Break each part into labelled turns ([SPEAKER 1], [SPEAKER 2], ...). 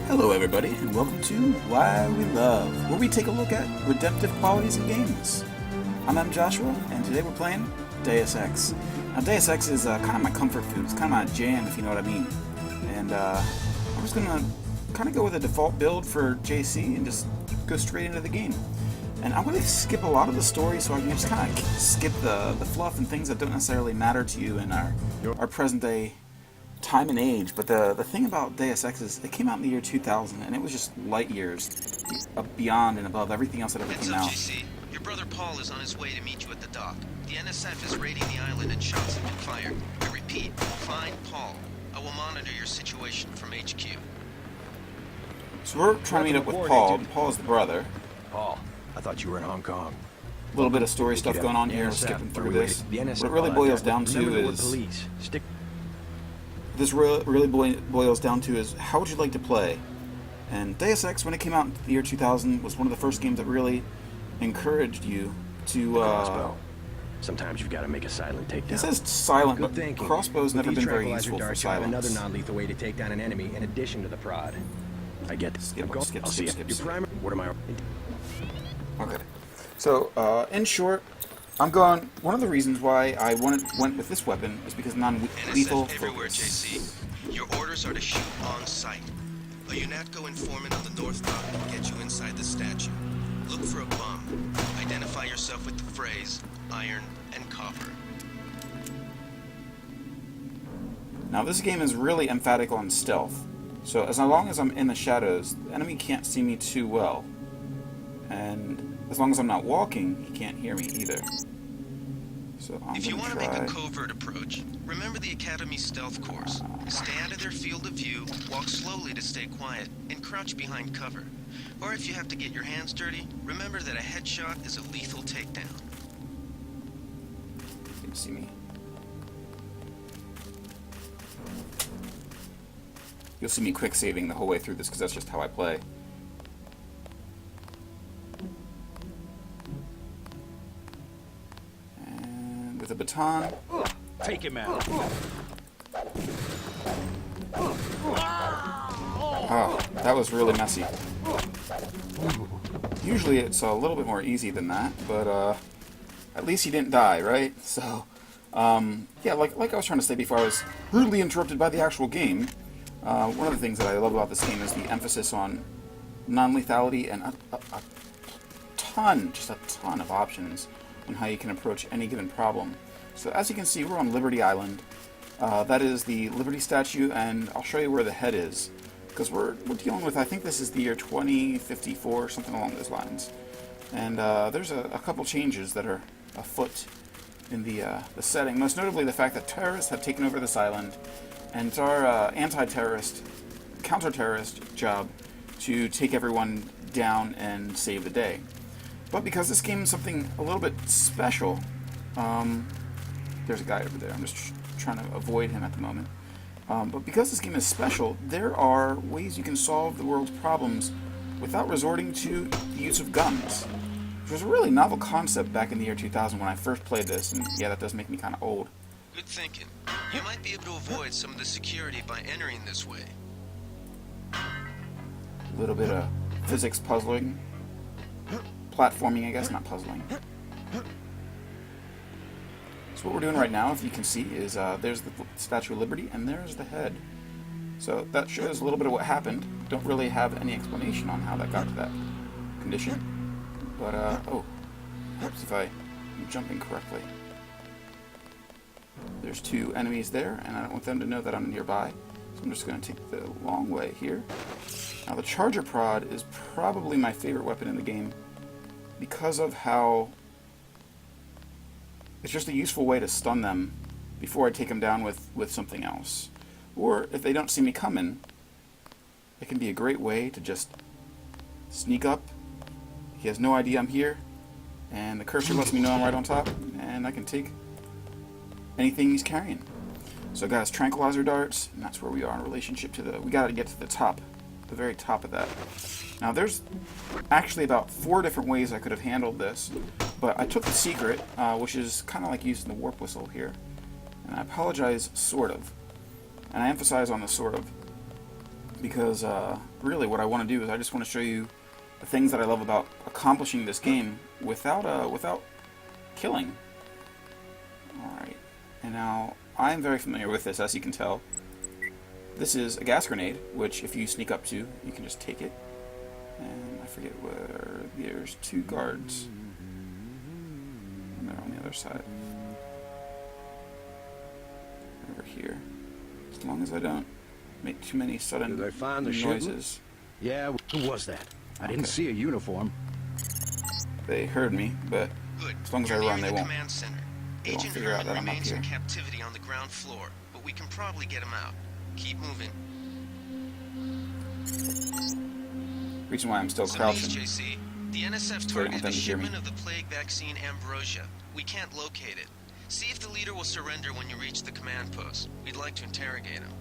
[SPEAKER 1] Hello everybody, and welcome to Why We Love, where we take a look at redemptive qualities in games. I'm Joshua, and today we're playing Deus Ex. Now Deus Ex is kind of my comfort food, it's kind of my jam if you know what I mean. And I'm just going to kind of go with a default build for JC and just go straight into the game. And I'm going to skip a lot of the story so I can just kind of skip the fluff and things that don't necessarily matter to you in our present day time and age. But the thing about Deus Ex is it came out in the year 2000, and it was just light years beyond and above everything else that ever came out.
[SPEAKER 2] JC. Your brother Paul is on his way to meet you at the dock. The NSF is raiding the island and shots have been fired. I repeat, find Paul. I will monitor your situation from HQ.
[SPEAKER 1] So we're trying to meet up with Paul. Paul is the brother.
[SPEAKER 3] Paul, I thought you were in Hong Kong.
[SPEAKER 1] A little bit of story stuff going on here. We're skipping through this. What it really boils down to is how would you like to play? And Deus Ex, when it came out in the year 2000, was one of the first games that really encouraged you to.
[SPEAKER 3] Sometimes you've got to make a silent takedown.
[SPEAKER 1] It says silent, but crossbows never been very useful for silence.
[SPEAKER 3] Another non-lethal way to take down an enemy in addition to the prod. I get this.
[SPEAKER 1] Skip.
[SPEAKER 3] What am I?
[SPEAKER 1] Okay. So, in short, I'm going. One of the reasons why I went with this weapon is because non-lethal.
[SPEAKER 2] NSF everywhere, JC. Your orders are to shoot on sight. A UNATCO informant on the North Dock can get you inside the statue. Look for a bomb. Identify yourself with the phrase iron and copper.
[SPEAKER 1] Now, this game is really emphatic on stealth. So as long as I'm in the shadows, the enemy can't see me too well. And as long as I'm not walking, he can't hear me either. So
[SPEAKER 2] if you want to make a covert approach, remember the Academy's stealth course. Stay out of their field of view, walk slowly to stay quiet, and crouch behind cover. Or if you have to get your hands dirty, remember that a headshot is a lethal takedown.
[SPEAKER 1] You can see me. You'll see me quick saving the whole way through this because that's just how I play. And with a baton.
[SPEAKER 3] Take him out.
[SPEAKER 1] Oh, that was really messy. Usually it's a little bit more easy than that, but at least he didn't die, right? So, yeah, like I was trying to say before I was rudely interrupted by the actual game. One of the things that I love about this game is the emphasis on non-lethality and a ton of options on how you can approach any given problem. So as you can see, we're on Liberty Island. That is the Liberty statue, and I'll show you where the head is. Because we're dealing with, I think this is the year 2054, something along those lines. And there's a couple changes that are afoot in the setting. Most notably the fact that terrorists have taken over this island, and it's our anti-terrorist, counter-terrorist job to take everyone down and save the day. But because this game is something a little bit special, there's a guy over there. I'm just trying to avoid him at the moment. But because this game is special, there are ways you can solve the world's problems without resorting to the use of guns. Which was a really novel concept back in the year 2000 when I first played this, and yeah, that does make me kind of old.
[SPEAKER 2] Good thinking. You might be able to avoid some of the security by entering this way.
[SPEAKER 1] A little bit of physics puzzling. Platforming, I guess, not puzzling. So what we're doing right now, if you can see, is there's the Statue of Liberty, and there's the head. So that shows a little bit of what happened. Don't really have any explanation on how that got to that condition. But, oh, perhaps if I'm jumping correctly. There's two enemies there, and I don't want them to know that I'm nearby. So I'm just going to take the long way here. Now the Charger Prod is probably my favorite weapon in the game because of how it's just a useful way to stun them before I take them down with something else. Or if they don't see me coming, it can be a great way to just sneak up. He has no idea I'm here, and the cursor lets me know I'm right on top, and I can take anything he's carrying. So guys, tranquilizer darts, and that's where we are in relationship to we gotta get to the top, the very top of that. Now there's actually about 4 different ways I could have handled this. But I took the secret, which is kind of like using the warp whistle here. And I apologize, sort of. And I emphasize on the sort of, because really what I want to do is I just want to show you the things that I love about accomplishing this game without killing. Alright, and now I am very familiar with this, as you can tell. This is a gas grenade, which if you sneak up to, you can just take it. And I forget where, there's 2 guards. And they're on the other side. Over here. As long as I don't make too many sudden
[SPEAKER 4] Did they find the
[SPEAKER 1] noises.
[SPEAKER 4] Yeah, who was that? I didn't see a uniform.
[SPEAKER 1] They heard me, but
[SPEAKER 2] Good.
[SPEAKER 1] as long as I
[SPEAKER 2] You're
[SPEAKER 1] run,
[SPEAKER 2] near
[SPEAKER 1] they
[SPEAKER 2] the
[SPEAKER 1] won't.
[SPEAKER 2] command center.
[SPEAKER 1] They won't
[SPEAKER 2] Agent
[SPEAKER 1] figure out
[SPEAKER 2] Herman
[SPEAKER 1] that I'm up
[SPEAKER 2] remains
[SPEAKER 1] here.
[SPEAKER 2] in captivity on the ground floor, but we can probably get him out. Keep moving.
[SPEAKER 1] Reason why I'm still
[SPEAKER 2] Some news,
[SPEAKER 1] crouching.
[SPEAKER 2] JC. The NSF
[SPEAKER 1] Sorry, I don't
[SPEAKER 2] targeted a
[SPEAKER 1] think you hear me.
[SPEAKER 2] shipment of the plague vaccine Ambrosia. We can't locate it. See if the leader will surrender when you reach the command post. We'd like to interrogate him.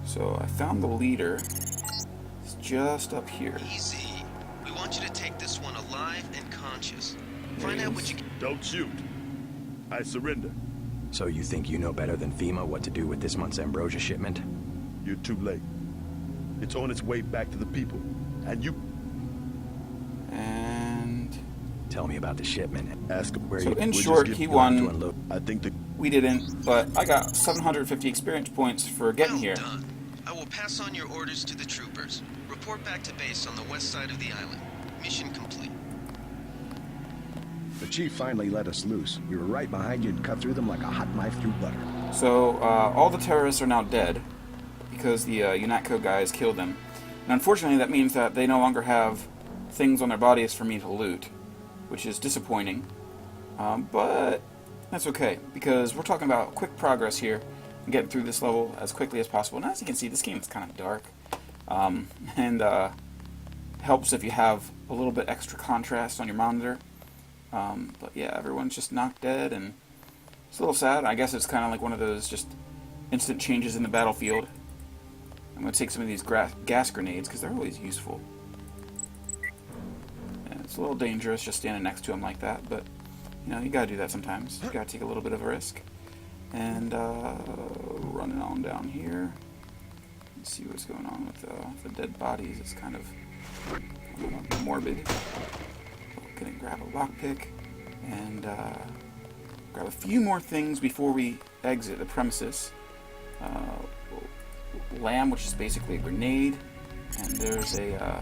[SPEAKER 1] So I found the leader. It's just up here.
[SPEAKER 2] Easy. We want you to take this one alive and conscious. Find out what you can.
[SPEAKER 5] Don't shoot. I surrender.
[SPEAKER 3] So you think you know better than FEMA what to do with this month's Ambrosia shipment?
[SPEAKER 5] You're too late. It's on its way back to the people. And you
[SPEAKER 1] And
[SPEAKER 3] Tell me about the shipment.
[SPEAKER 5] ask him
[SPEAKER 3] Where
[SPEAKER 1] so
[SPEAKER 3] you
[SPEAKER 1] in
[SPEAKER 5] we'll just
[SPEAKER 1] short,
[SPEAKER 5] give
[SPEAKER 1] he
[SPEAKER 5] you
[SPEAKER 1] won.
[SPEAKER 3] to unload.
[SPEAKER 5] I think the
[SPEAKER 1] We didn't, but I got 750 experience points for getting
[SPEAKER 2] Well
[SPEAKER 1] here.
[SPEAKER 2] done. I will pass on your orders to the troopers. Report back to base on the west side of the island. Mission complete.
[SPEAKER 4] The chief finally let us loose. We were right behind you and cut through them like a hot knife through butter.
[SPEAKER 1] So all the terrorists are now dead because the UNATCO guys killed them. And unfortunately, that means that they no longer have things on their bodies for me to loot, which is disappointing. But that's okay, because we're talking about quick progress here and getting through this level as quickly as possible. And as you can see, this game is kind of dark. And helps if you have a little bit extra contrast on your monitor. But yeah, everyone's just knocked dead, and it's a little sad. I guess it's kind of like one of those just instant changes in the battlefield. I'm going to take some of these gas grenades, because they're always useful. And it's a little dangerous just standing next to them like that, but you know, you got to do that sometimes. You got to take a little bit of a risk. And running on down here. Let's see what's going on with the dead bodies. It's kind of morbid. Gonna grab a lockpick and grab a few more things before we exit the premises. Lamb, which is basically a grenade, and there's a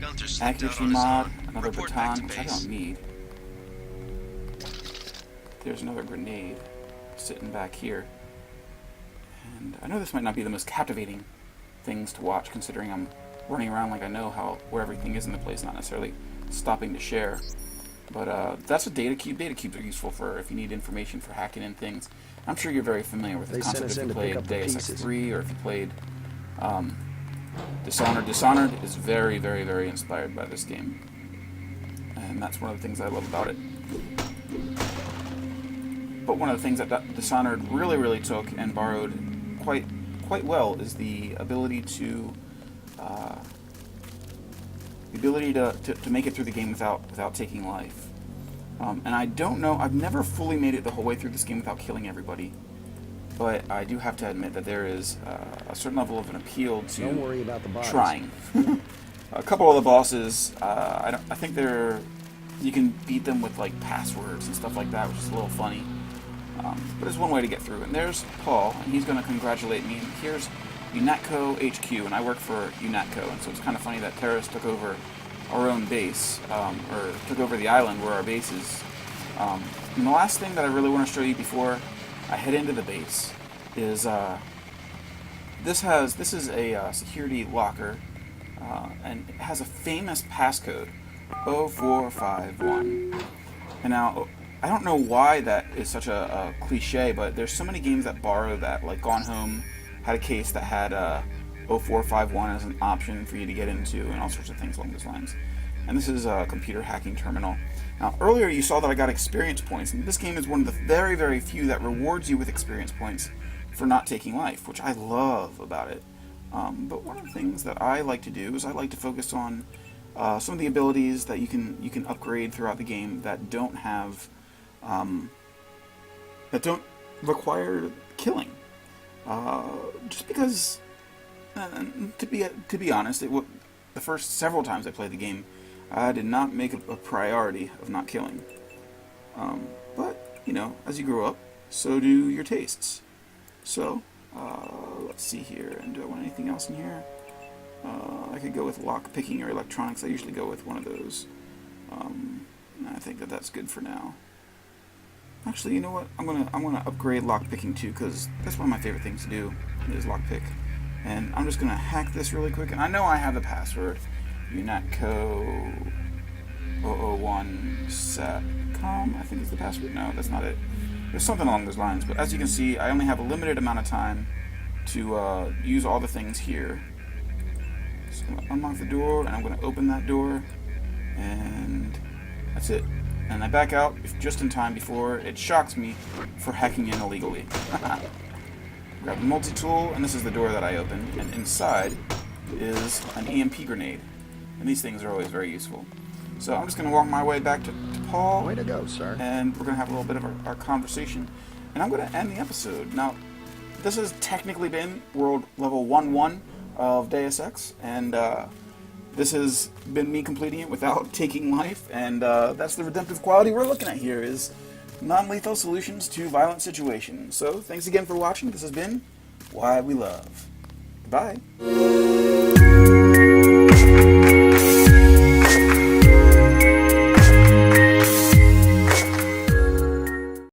[SPEAKER 2] Gunther slipped out
[SPEAKER 1] accuracy
[SPEAKER 2] on his
[SPEAKER 1] mod,
[SPEAKER 2] own.
[SPEAKER 1] another
[SPEAKER 2] Report back
[SPEAKER 1] baton,
[SPEAKER 2] to
[SPEAKER 1] which I
[SPEAKER 2] base.
[SPEAKER 1] don't need. There's another grenade sitting back here. And I know this might not be the most captivating things to watch, considering I'm running around like I know where everything is in the place, not necessarily stopping to share. But that's a data cube. Data cubes are useful for if you need information for hacking in things. I'm sure you're very familiar with the
[SPEAKER 4] They sent
[SPEAKER 1] concept
[SPEAKER 4] us
[SPEAKER 1] if
[SPEAKER 4] in
[SPEAKER 1] you
[SPEAKER 4] to pick
[SPEAKER 1] played
[SPEAKER 4] up the
[SPEAKER 1] Deus Ex
[SPEAKER 4] pieces.
[SPEAKER 1] 3 or if you played Dishonored. Dishonored is very, very, very inspired by this game. And that's one of the things I love about it. But one of the things that Dishonored really, really took and borrowed quite well is the ability to make it through the game without taking life. And I don't know, I've never fully made it the whole way through this game without killing everybody. But I do have to admit that there is a certain level of an appeal to
[SPEAKER 4] Don't worry about the bodies.
[SPEAKER 1] trying. A couple of the bosses, I think you can beat them with like passwords and stuff like that, which is a little funny. But there's one way to get through. And there's Paul, and he's going to congratulate me. And here's UNATCO HQ, and I work for UNATCO, and so it's kind of funny that terrorists took over our own base, or took over the island where our base is. And the last thing that I really want to show you before I head into the base is this is a security locker, and it has a famous passcode, 0451. And now, I don't know why that is such a cliche, but there's so many games that borrow that, like Gone Home had a case that had 0451 as an option for you to get into, and all sorts of things along those lines. And this is a computer hacking terminal. Now, earlier you saw that I got experience points, and this game is one of the very, very few that rewards you with experience points for not taking life, which I love about it. But one of the things that I like to do is I like to focus on some of the abilities that you can upgrade throughout the game that don't have that don't require killing. Just because, to be honest, the first several times I played the game, I did not make a priority of not killing. But you know, as you grow up, so do your tastes. So let's see here. And do I want anything else in here? I could go with lock picking or electronics. I usually go with one of those. I think that's good for now. Actually, you know what? I'm gonna upgrade lockpicking too, because that's one of my favorite things to do is lockpick. And I'm just gonna hack this really quick. And I know I have the password. Unatco 001 satcom, I think is the password. No, that's not it. There's something along those lines. But as you can see, I only have a limited amount of time to use all the things here. So I'm gonna unlock the door, and I'm gonna open that door, and that's it. And I back out just in time before it shocks me for hacking in illegally. Grab the multi-tool, and this is the door that I opened. And inside is an EMP grenade. And these things are always very useful. So I'm just going to walk my way back to Paul.
[SPEAKER 4] Way to go, sir.
[SPEAKER 1] And we're going to have a little bit of our conversation. And I'm going to end the episode. Now, this has technically been World Level 1-1 of Deus Ex. And this has been me completing it without taking life, and that's the redemptive quality we're looking at here, is non-lethal solutions to violent situations. So, thanks again for watching. This has been Why We Love. Goodbye.